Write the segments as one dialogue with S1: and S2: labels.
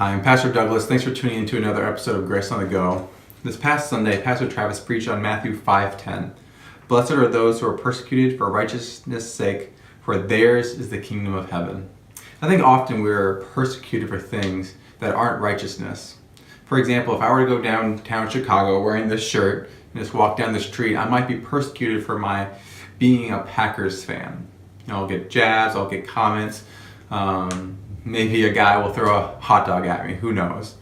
S1: Hi, I'm Pastor Douglas. Thanks for tuning in to another episode of Grace on the Go. This past Sunday, Pastor Travis preached on Matthew 5:10. Blessed are those who are persecuted for righteousness' sake, for theirs is the kingdom of heaven. I think often we're persecuted for things that aren't righteousness. For example, if I were to go downtown Chicago wearing this shirt and just walk down the street, I might be persecuted for my being a Packers fan. I'll get jabs, I'll get comments. Maybe a guy will throw a hot dog at me, who knows.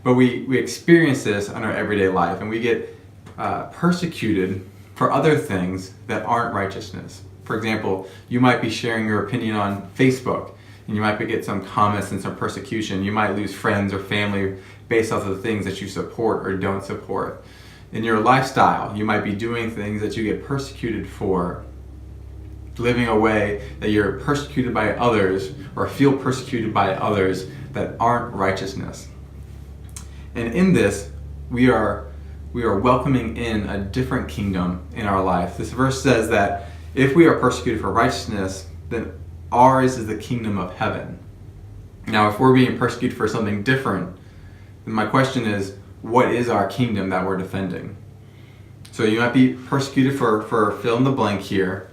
S1: But we experience this in our everyday life, and we get persecuted for other things that aren't righteousness. For example, you might be sharing your opinion on Facebook, and you might get some comments and some persecution. You might lose friends or family based off of the things that you support or don't support. In your lifestyle, you might be doing things that you get persecuted for, living a way that you're persecuted by others or feel persecuted by others that aren't righteousness. And in this, we are welcoming in a different kingdom in our life. This verse says that if we are persecuted for righteousness, then ours is the kingdom of heaven. Now, if we're being persecuted for something different, then my question is, what is our kingdom that we're defending? So you might be persecuted for fill in the blank here,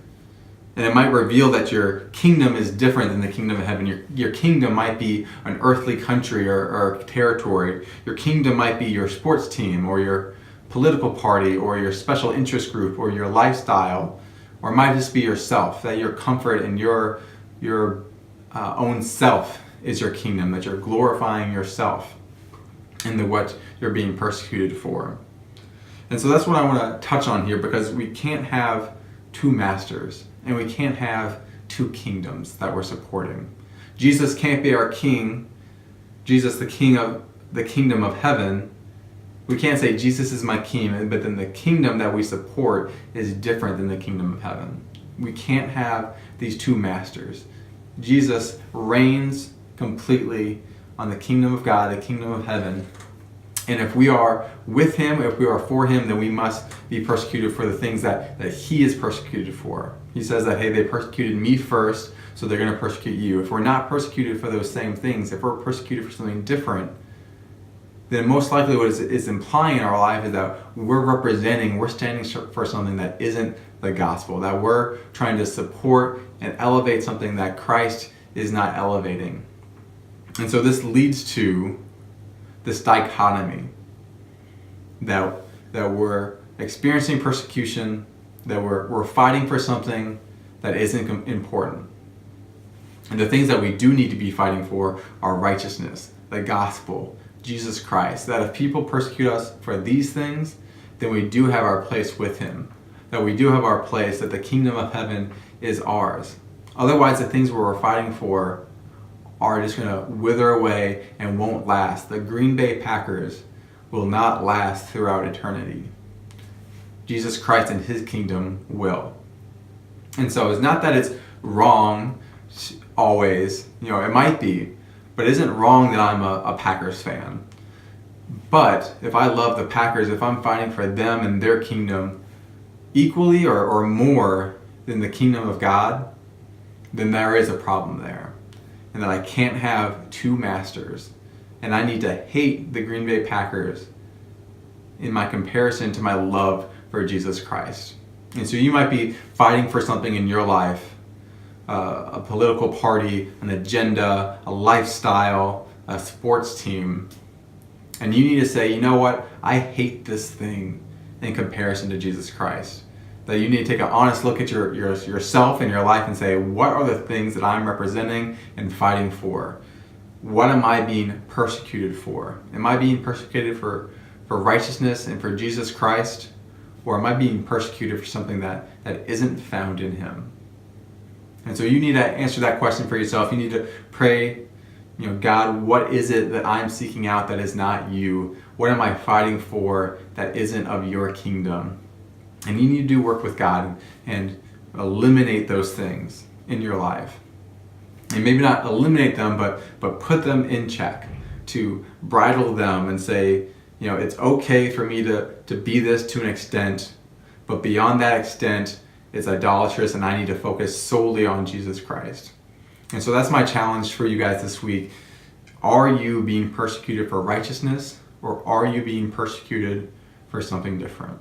S1: and it might reveal that your kingdom is different than the kingdom of heaven. Your kingdom might be an earthly country or territory. Your kingdom might be your sports team or your political party or your special interest group or your lifestyle, or it might just be yourself, that your comfort and your own self is your kingdom, that you're glorifying yourself in what you're being persecuted for. And so that's what I want to touch on here, because we can't have two masters. And we can't have two kingdoms that we're supporting. Jesus can't be our king, Jesus the king of the kingdom of heaven. We can't say Jesus is my king, but then the kingdom that we support is different than the kingdom of heaven. We can't have these two masters. Jesus reigns completely on the kingdom of God, the kingdom of heaven. And if we are with him, if we are for him, then we must be persecuted for the things that he is persecuted for. He says that, hey, they persecuted me first, so they're going to persecute you. If we're not persecuted for those same things, if we're persecuted for something different, then most likely what is implying in our life is that we're standing for something that isn't the gospel, that we're trying to support and elevate something that Christ is not elevating. And so this leads to this dichotomy that we're experiencing persecution, that we're fighting for something that isn't important. And the things that we do need to be fighting for are righteousness, the gospel, Jesus Christ. That if people persecute us for these things, then we do have our place with him. That we do have our place, that the kingdom of heaven is ours. Otherwise, the things we're fighting for are just going to wither away and won't last. The Green Bay Packers will not last throughout eternity. Jesus Christ and his kingdom will. And so it's not that it's wrong always, it might be, but it isn't wrong that I'm a Packers fan. But if I love the Packers, if I'm fighting for them and their kingdom equally or more than the kingdom of God, then there is a problem there. And that I can't have two masters. And I need to hate the Green Bay Packers in my comparison to my love for Jesus Christ. And so you might be fighting for something in your life, a political party, an agenda, a lifestyle, a sports team. And you need to say, you know what? I hate this thing in comparison to Jesus Christ. That you need to take an honest look at yourself and your life and say, what are the things that I'm representing and fighting for? What am I being persecuted for? Am I being persecuted for righteousness and for Jesus Christ? Or am I being persecuted for something that isn't found in him? And so you need to answer that question for yourself. You need to pray, God, what is it that I'm seeking out that is not you? What am I fighting for that isn't of your kingdom? And you need to do work with God and eliminate those things in your life. And maybe not eliminate them, but put them in check, to bridle them and say, it's okay for me to be this to an extent, but beyond that extent, it's idolatrous and I need to focus solely on Jesus Christ. And so that's my challenge for you guys this week. Are you being persecuted for righteousness, or are you being persecuted for something different?